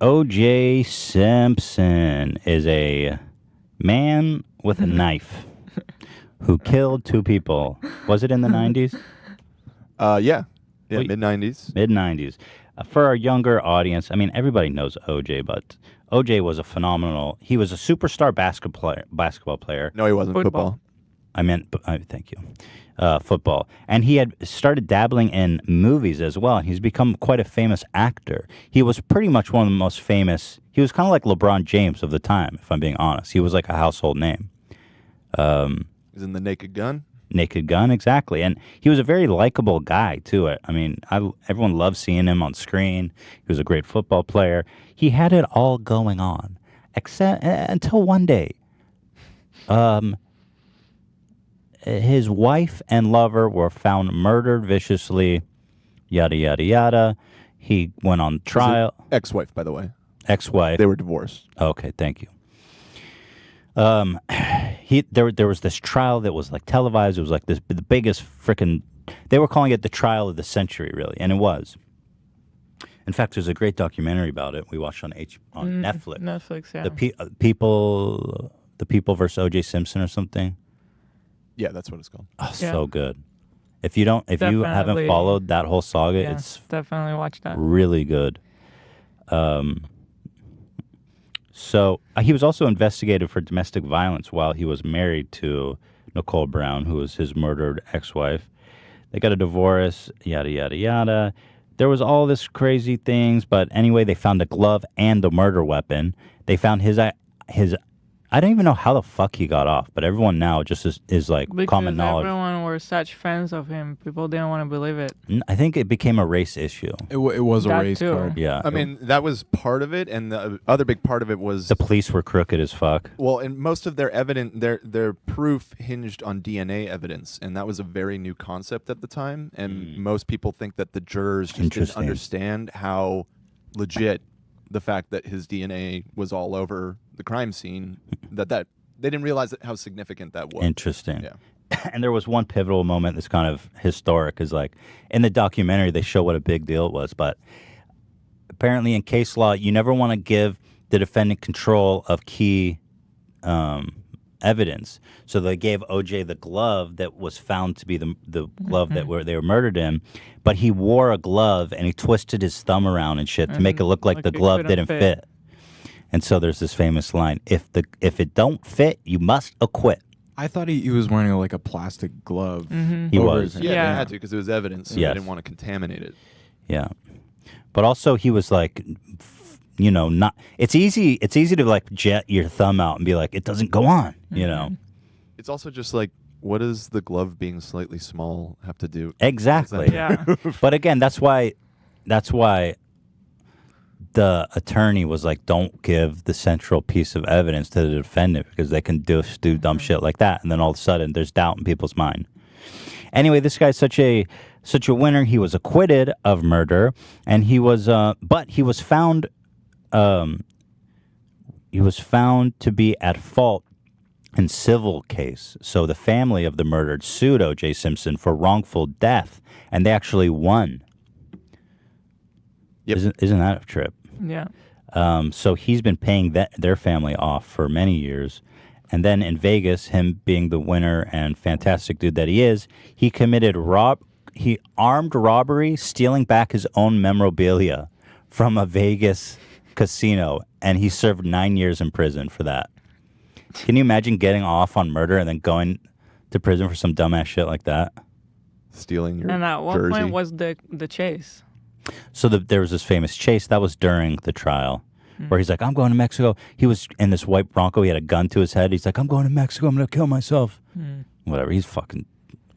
O.J. Simpson is a man with a knife who killed two people. Was it in the 90s? Yeah, Wait. mid-90s. Mid-90s. For our younger audience, I mean, everybody knows O.J., but O.J. was a phenomenal... He was a superstar basketball player. No, he wasn't. Football. I meant... thank you. Football. And he had started dabbling in movies as well. He's become quite a famous actor. He was pretty much one of the most famous... He was kind of like LeBron James of the time, if I'm being honest. He was like a household name. He's in The Naked Gun. Naked Gun, exactly. And he was a very likable guy, too. I mean, everyone loved seeing him on screen. He was a great football player. He had it all going on, except until one day. His wife and lover were found murdered viciously, yada, yada, yada. He went on trial. Ex-wife, by the way. Ex-wife. They were divorced. Okay, thank you. There was this trial that was like televised. It was like the biggest freaking... They were calling it the trial of the century, really, and it was. In fact, there's a great documentary about it. We watched on Netflix. Netflix, yeah. The people versus O.J. Simpson or something. Yeah, that's what it's called. Oh, so good. If you haven't followed that whole saga, it's definitely watch that. Really good. So he was also investigated for domestic violence while he was married to Nicole Brown, who was his murdered ex-wife. They got a divorce, yada, yada, yada. There was all this crazy things, but anyway, they found the glove and the murder weapon. They found his I don't even know how the fuck he got off, but everyone now just is like because common knowledge. Everyone were such fans of him. People didn't want to believe it. I think it became a race issue. It was a race card. Yeah. I mean, that was part of it, and the other big part of it was... The police were crooked as fuck. Well, and most of their evidence, their proof hinged on DNA evidence, and that was a very new concept at the time, and most people think that the jurors just didn't understand how legit the fact that his DNA was all over the crime scene, that they didn't realize how significant that was. Interesting. Yeah. And there was one pivotal moment that's kind of historic, is like in the documentary they show what a big deal it was, but apparently in case law you never want to give the defendant control of key evidence. So they gave OJ the glove that was found to be the glove that they were murdered in, but he wore a glove and he twisted his thumb around and shit to make it look like the glove didn't fit. And so there's this famous line: if it don't fit, you must acquit. I thought he was wearing like a plastic glove. He was. Yeah, they had to because it was evidence. So Yes. They didn't want to contaminate it. Yeah, but also he was like, you know, not. It's easy to like jet your thumb out and be like, it doesn't go on. You know. It's also just like, what does the glove being slightly small have to do? Exactly. Yeah. But again, that's why the attorney was like, don't give the central piece of evidence to the defendant because they can do dumb shit like that, and then all of a sudden there's doubt in people's mind. Anyway, this guy's such a winner. He was acquitted of murder, and he was found to be at fault in civil case. So the family of the murdered sued O.J. Simpson for wrongful death, and they actually won. Yep. Isn't that a trip? Yeah. So he's been paying their family off for many years. And then in Vegas, him being the winner and fantastic dude that he is, he committed armed robbery, stealing back his own memorabilia from a Vegas casino, and he served 9 years in prison for that. Can you imagine getting off on murder and then going to prison for some dumbass shit like that? Stealing your And at what jersey. point was the chase? So there was this famous chase. That was during the trial where he's like, I'm going to Mexico. He was in this white Bronco. He had a gun to his head. He's like, I'm going to Mexico. I'm going to kill myself. Whatever. He's fucking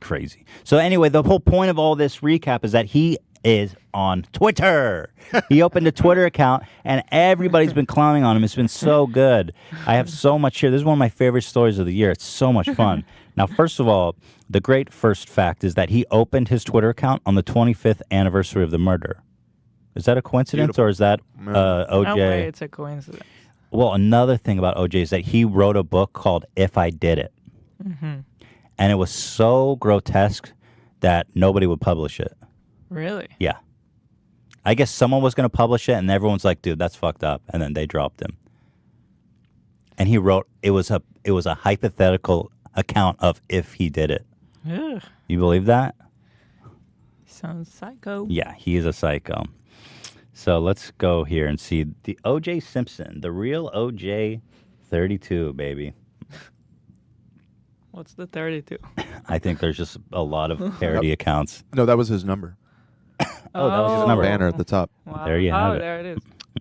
crazy. So anyway, the whole point of all this recap is that he is on Twitter. He opened a Twitter account, and everybody's been clowning on him. It's been so good. I have so much here. This is one of my favorite stories of the year. It's so much fun. Now, first of all, the great first fact is that he opened his Twitter account on the 25th anniversary of the murder. Is that a coincidence, or is that OJ? No way it's a coincidence. Well, another thing about OJ is that he wrote a book called If I Did It. And it was so grotesque that nobody would publish it. Really? Yeah. I guess someone was going to publish it, and everyone's like, "Dude, that's fucked up," and then they dropped him. And he wrote it was a hypothetical account of if he did it. Ugh. You believe that? Sounds psycho. Yeah, he is a psycho. So let's go here and see the O.J. Simpson, the real O.J. 32, baby. What's the 32? I think there's just a lot of parody accounts. No, that was his number. Oh, that was his number. Banner at the top. Wow. There you have it. There it is.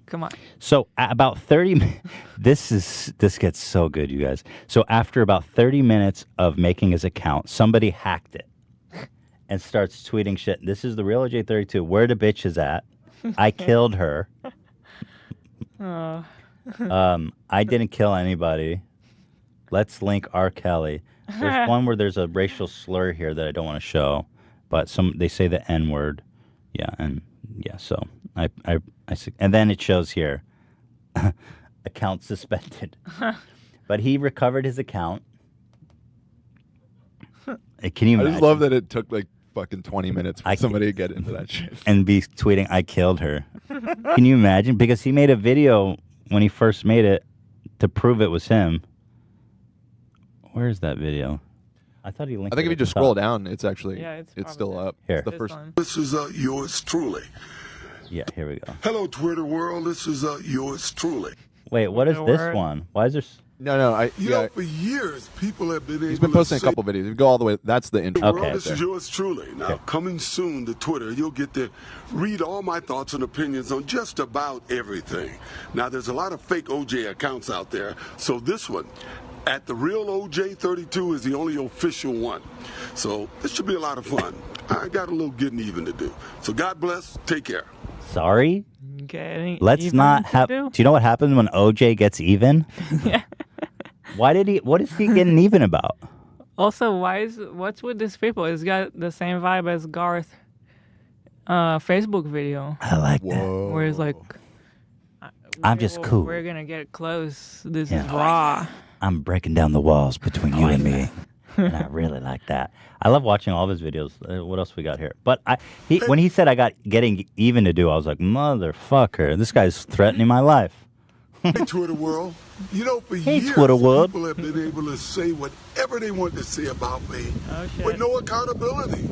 Come on. So at about 30 this gets so good, you guys. So after about 30 minutes of making his account, somebody hacked it and starts tweeting shit. This is the real OJ32. Where the bitch is at? I killed her. I didn't kill anybody. Let's link R. Kelly. There's one where there's a racial slur here that I don't want to show, but they say the N word. Yeah, and yeah, so and then it shows here account suspended. But he recovered his account. Can you imagine? I just love that it took like fucking 20 minutes for somebody to get into that shit. And be tweeting, I killed her. Can you imagine? Because he made a video when he first made it to prove it was him. Where's that video? I thought he linked it. I think if you just scroll down, it's actually it's still there. up. Here. It's the first. This is yours truly. Yeah, here we go. Hello, Twitter world. This is yours truly. Wait, what is this one? Why is there... No, You know, for years, people have been able He's been posting a couple videos. If you go all the way, that's the intro. Okay. This is yours truly. Now, coming soon to Twitter, you'll get to read all my thoughts and opinions on just about everything. Now, there's a lot of fake OJ accounts out there, so this one, at the real OJ32, is the only official one. So this should be a lot of fun. I got a little getting even to do. So God bless. Take care. Sorry? Getting Let's even not to have... do? Do you know what happens when OJ gets even? Yeah. What is he getting even about? Also, what's with these people? It's got the same vibe as Garth Facebook video. I like that. Where it's like, I'm just cool. We're gonna get close. This Yeah. is raw. I'm breaking down the walls between you and me. And I really like that. I love watching all of his videos. What else we got here? But when he said I got getting even to do, I was like, motherfucker, this guy's threatening my life. Hey, Twitter world. You know, for Hey, years, Twitter world. people have been able to say whatever they want to say about me shit. with no accountability.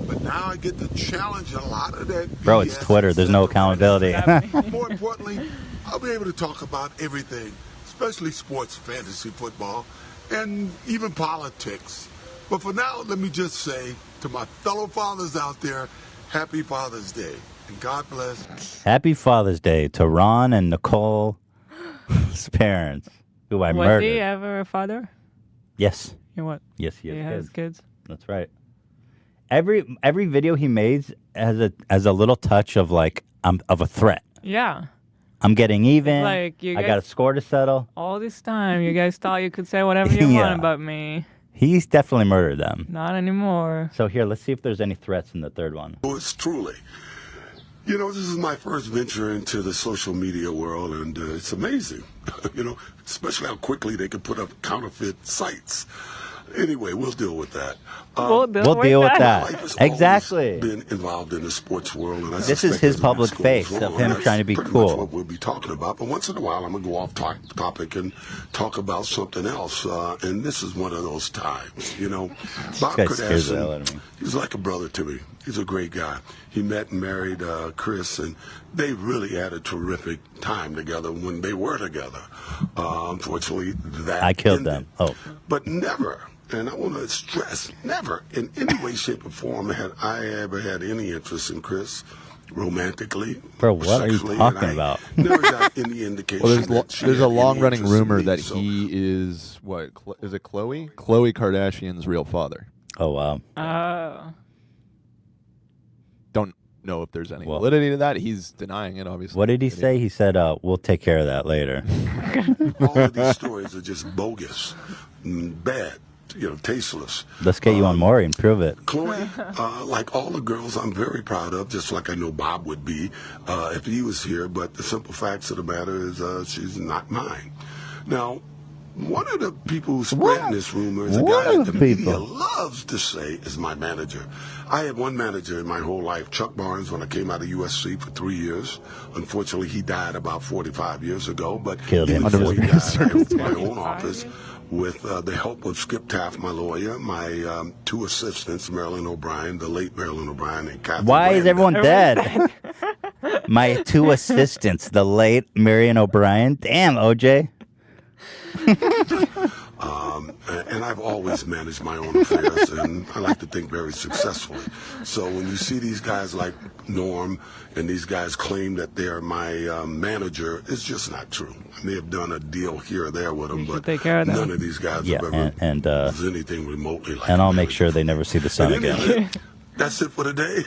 But now I get to challenge a lot of that. Bro, it's BS Twitter. There's no instead of accountability. More importantly, I'll be able to talk about everything, especially sports, fantasy football, and even politics. But for now, let me just say to my fellow fathers out there, happy Father's Day. And God bless. Happy Father's Day to Ron and Nicole's parents, who I Was murdered. he ever a father? Yes. You what? Yes, he He has has kids. That's right. Every video he made has a little touch of like of a threat. Yeah. I'm getting even. Like, you I got a guys- score to settle. All this time, you guys thought you could say whatever you Yeah. want about me. He's definitely murdered them. Not anymore. So here, let's see if there's any threats in the third one. Yours truly. You know, this is my first venture into the social media world, and it's amazing. You know, especially how quickly they can put up counterfeit sites. Anyway, we'll deal with that. We'll deal with that. Life has Exactly. always been involved in the sports world, and I This is suspect his as my public school face goes of on, him that's trying to be pretty cool. much what we'll be talking about. But once in a while, I'm gonna go off topic and talk about something else. And this is one of those times. You know, Bob guy scares the hell out of Kardashian, me. he's like a brother to me. He's a great guy. He met and married Chris, and they really had a terrific time together when they were together. Unfortunately, that I killed ended. them. Oh. But never, and I want to stress, never in any way, shape, or form had I ever had any interest in Chris romantically. Bro, or what are you sexually, talking and I about? Never got any indication. Well, that she there's had a any long-running interest in rumor me, that so- he is is it Khloe? Khloe Kardashian's real father. Oh, wow. Don't know if there's any Well- validity to that. He's denying it, obviously. What did he say? He said, we'll take care of that later. All of these stories are just bogus, bad, you know, tasteless. Let's get you on Maury and prove it. Chloe, like all the girls, I'm very proud of, just like I know Bob would be if he was here. But the simple facts of the matter is she's not mine. Now, One of the people spreading this rumor is a guy that the media loves to say is my manager. I had one manager in my whole life, Chuck Barnes, when I came out of USC for 3 years. Unfortunately, he died about 45 years ago. But Killed him. before he died, I opened my own office with the help of Skip Taft, my lawyer, my 2 assistants, Marilyn O'Brien, the late Marilyn O'Brien, and Kathy. Why is everyone dead? My 2 assistants, the late Marion O'Brien. Damn, OJ. And I've always managed my own affairs, and I like to think very successfully. So when you see these guys like Norm and these guys claim that they're my manager, it's just not true. I may have done a deal here or there with them, but none of these guys have ever was anything remotely like And I'll make sure they never see the sun again. That's it for today.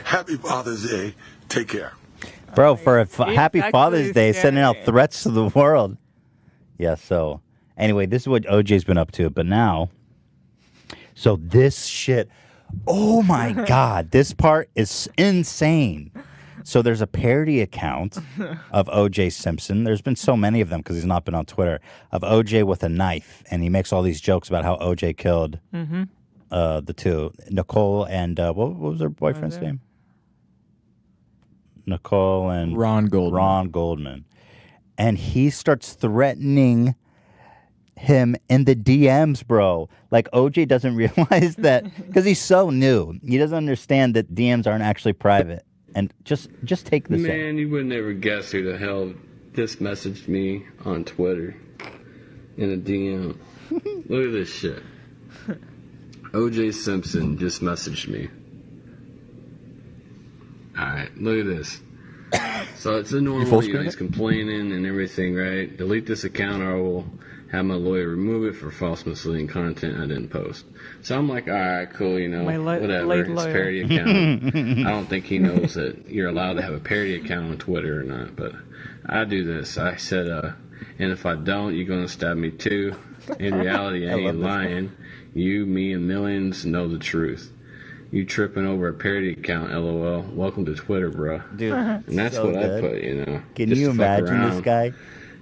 Happy Father's Day. Take care. Bro, for a happy Father's Day, sending out threats to the world. Yeah, so anyway, this is what OJ's been up to. But now, so this shit, oh my God, this part is insane. So there's a parody account of OJ Simpson. There's been so many of them because he's not been on Twitter, of OJ with a knife. And he makes all these jokes about how OJ killed the 2, Nicole and what was her boyfriend's name? Nicole and Ron Goldman. And he starts threatening him in the DMs, bro. Like, OJ doesn't realize that, because he's so new. He doesn't understand that DMs aren't actually private. And just take this Man, you would never guess who the hell just messaged me on Twitter in a DM. Look at this shit. OJ Simpson just messaged me. Alright, look at this. So it's a normal, he's complaining and everything, right? Delete this account or I will have my lawyer remove it for false misleading content I didn't post. So I'm like, all right, cool, whatever. It's a parody account. I don't think he knows that you're allowed to have a parody account on Twitter or not, but I do this. I said, and if I don't, you're going to stab me too. In reality, I ain't lying. You, me, and millions know the truth. You tripping over a parody account, LOL. Welcome to Twitter, bro. Dude, and that's so what good. I put, Can you imagine this guy?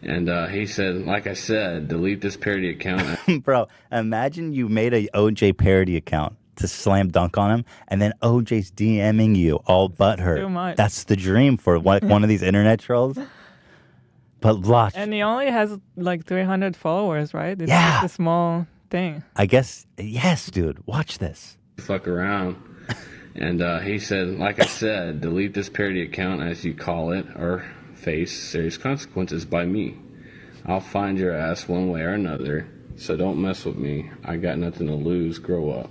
And he said, like I said, delete this parody account. Bro, imagine you made a OJ parody account to slam dunk on him, and then OJ's DMing you all butthurt. That's the dream for one of these internet trolls. But watch. And he only has like 300 followers, right? It's Yeah. just a small thing. I guess, yes, dude. Watch this. Fuck around. And he said, like I said, delete this parody account, as you call it, or face serious consequences by me. I'll find your ass one way or another, so don't mess with me. I got nothing to lose. Grow up.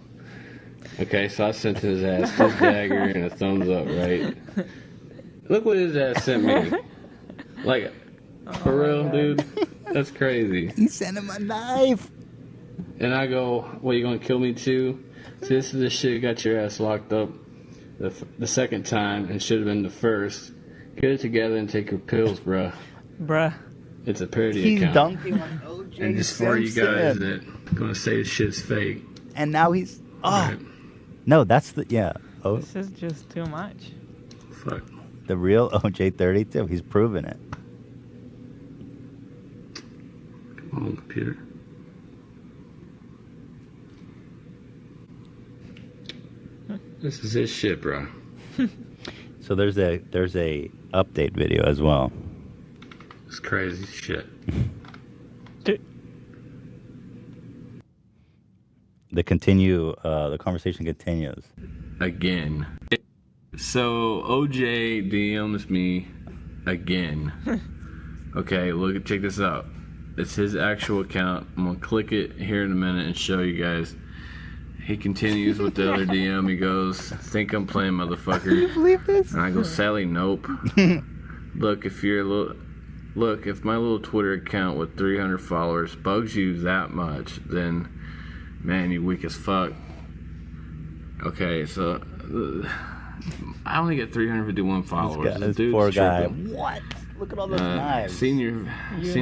Okay, so I sent his ass his dagger and a thumbs up, right? Look what his ass sent me. Like, for real, dude? That's crazy. He sent him a knife. And I go, what, you gonna kill me too? See, this is the shit that got your ass locked up the second time and should have been the first. Get it together and take your pills, bruh. It's a parody account. He's dunking on OJ And just for you guys that gonna say this shit's fake. And now he's... Oh. Right. No, that's the... Yeah. Oh. This is just too much. Fuck. The real OJ 32. He's proven it. Come on, computer. This is his shit, bro. So there's a update video as well. It's crazy shit. The conversation continues. Again. So OJ DMs me again. Okay, check this out. It's his actual account. I'm gonna click it here in a minute and show you guys. He continues with the other DM. He goes, think I'm playing, motherfucker. Can you believe this? And I go, Sally, nope. Look, if my little Twitter account with 300 followers bugs you that much, then, man, you weak as fuck. Okay, so I only get 351 followers. This poor guy. What? Look at all those knives. Seen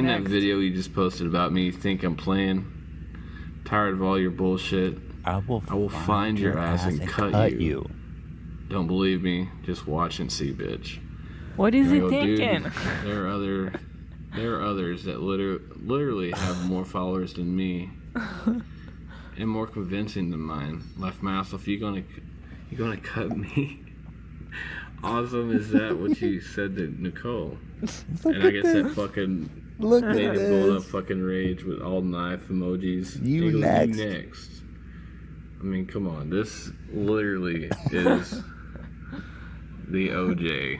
that video you just posted about me, think I'm playing? Tired of all your bullshit. I will find your ass and cut you. Don't believe me? Just watch and see, bitch. What is he thinking? Dude, there are other There are others that literally have more followers than me and more convincing than mine. Left mouse, if you're gonna cut me. Awesome, is that what you said to Nicole? And I guess that fucking made him go in a fucking rage with all knife emojis. You next. I mean, come on, this literally is the OJ.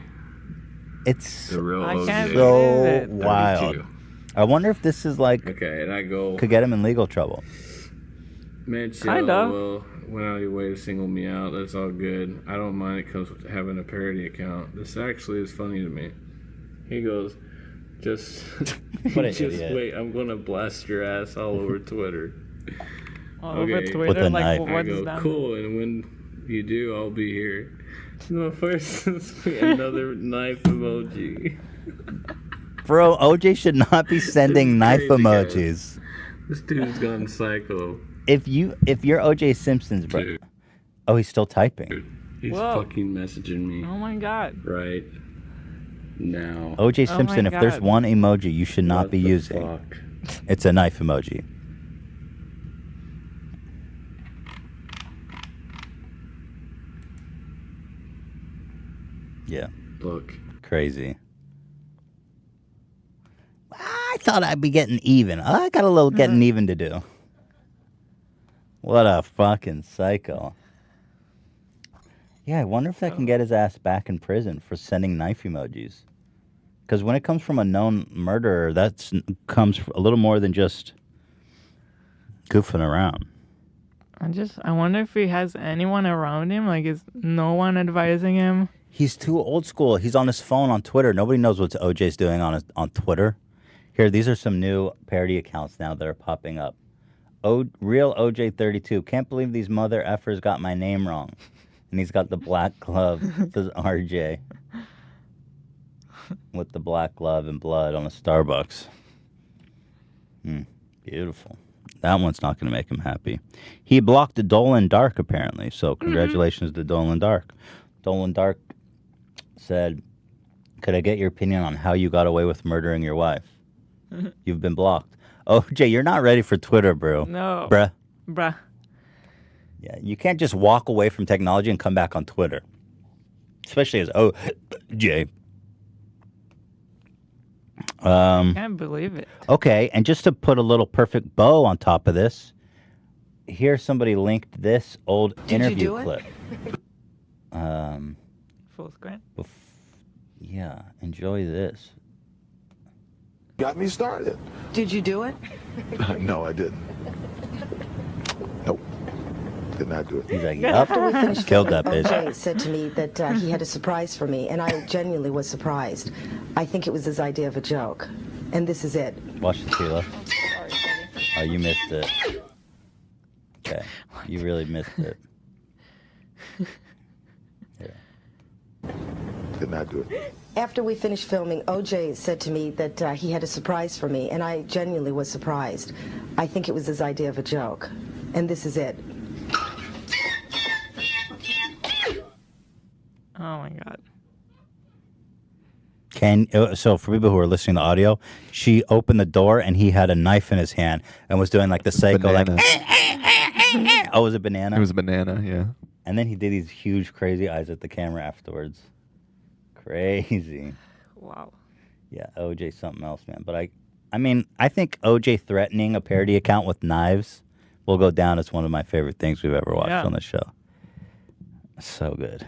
It's the real I OJ. can't so believe it. wild. 32. I wonder if this is like Okay, and I go, could get him in legal trouble. man, chill. Kinda. Well, went out of your way to single me out. That's all good. I don't mind it comes with having a parody account. This actually is funny to me. He goes, just, What an just idiot. wait. I'm gonna blast your ass all over Twitter. All over Okay. Twitter, With a like knife. what I does go, that cool. And when you do, I'll be here. No, first another knife emoji. Bro, OJ should not be sending knife crazy, emojis. This dude's gone psycho. If you're OJ Simpson's bro. Dude. Oh, he's still typing. Dude, he's Whoa. fucking messaging me Oh my god. right now. OJ Oh my Simpson, if there's God. one emoji you should not What be the using, fuck? it's a knife emoji. Yeah, Look. crazy. I thought I'd be getting even. I got a little getting even to do. What a fucking psycho. Yeah, I wonder if that can get his ass back in prison for sending knife emojis. Because when it comes from a known murderer, that comes a little more than just goofing around. I wonder if he has anyone around him. Like, is no one advising him? He's too old school. He's on his phone on Twitter. Nobody knows what OJ's doing on Twitter. Here, these are some new parody accounts now that are popping up. Real OJ32. Can't believe these mother effers got my name wrong. And he's got the black glove. It says RJ. With the black glove and blood on a Starbucks. Beautiful. That one's not going to make him happy. He blocked the Dolan Dark, apparently. So congratulations to Dolan Dark. Dolan Dark said, could I get your opinion on how you got away with murdering your wife? You've been blocked. OJ, you're not ready for Twitter, bro. No. Bruh. Yeah, you can't just walk away from technology and come back on Twitter. Especially as OJ. I can't believe it. Okay, and just to put a little perfect bow on top of this, here somebody linked this old interview clip. Full screen. Yeah, enjoy this. Got me started. Did you do it? No, I didn't. Nope. Did not do it. He's like, After we yep, finished killed that filming, bitch. OJ said to me that he had a surprise for me, and I genuinely was surprised. I think it was his idea of a joke. And this is it. Watch the Tila. Oh, you missed it. Okay, you really missed it. Did not do it. After we finished filming, OJ said to me that he had a surprise for me, and I genuinely was surprised. I think it was his idea of a joke. And this is it. Oh my god. So for people who are listening to audio, she opened the door and he had a knife in his hand and was doing like the psycho, like, oh, was it banana? It was a banana, yeah. And then he did these huge, crazy eyes at the camera afterwards. Crazy. Wow. Yeah, OJ something else, man. But I mean, I think OJ threatening a parody account with knives will go down as one of my favorite things we've ever watched on the show. So good.